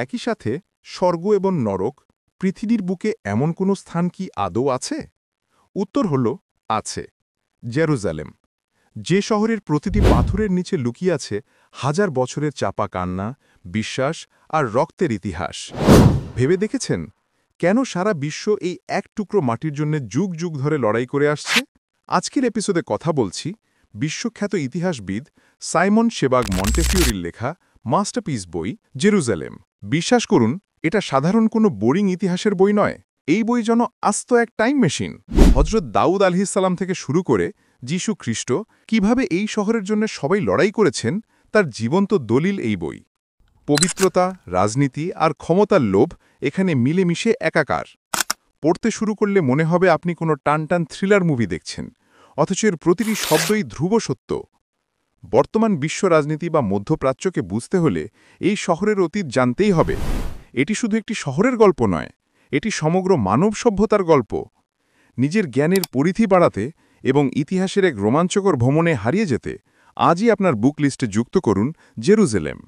একই সাথে স্বর্গ এবং নরক, পৃথিবীর বুকে এমন কোনো স্থান কি আদৌ আছে? উত্তর হল আছে, জেরুজালেম। যে শহরের প্রতিটি পাথরের নিচে লুকিয়ে আছে হাজার বছরের চাপা কান্না, বিশ্বাস আর রক্তের ইতিহাস। ভেবে দেখেছেন কেন সারা বিশ্ব এই এক টুকরো মাটির জন্য যুগ যুগ ধরে লড়াই করে আসছে? আজকের এপিসোডে কথা বলছি বিশ্বখ্যাত ইতিহাসবিদ সাইমন সেবাগ মন্টেফিওরির লেখা মাস্টারপিস বই জেরুজালেম। বিশ্বাস করুন, এটা সাধারণ কোনো বোরিং ইতিহাসের বই নয়। এই বই যেন আস্ত এক টাইম মেশিন। হজরত দাউদ আলাইহিসসালাম থেকে শুরু করে যীশু খ্রিস্ট কিভাবে এই শহরের জন্য সবাই লড়াই করেছেন তার জীবন্ত দলিল এই বই। পবিত্রতা, রাজনীতি আর ক্ষমতার লোভ এখানে মিলেমিশে একাকার। পড়তে শুরু করলে মনে হবে আপনি কোনো টানটান থ্রিলার মুভি দেখছেন, অথচ এর প্রতিটি শব্দই ধ্রুব সত্য। বর্তমান বিশ্ব রাজনীতি বা মধ্যপ্রাচ্যকে বুঝতে হলে এই শহরের অতীত জানতেই হবে। এটি শুধু একটি শহরের গল্প নয়, এটি সমগ্র মানব সভ্যতার গল্প। নিজের জ্ঞানের পরিধি বাড়াতে এবং ইতিহাসের এক রোমাঞ্চকর ভ্রমণে হারিয়ে যেতে আজই আপনার বুক লিস্টে যুক্ত করুন জেরুজালেম।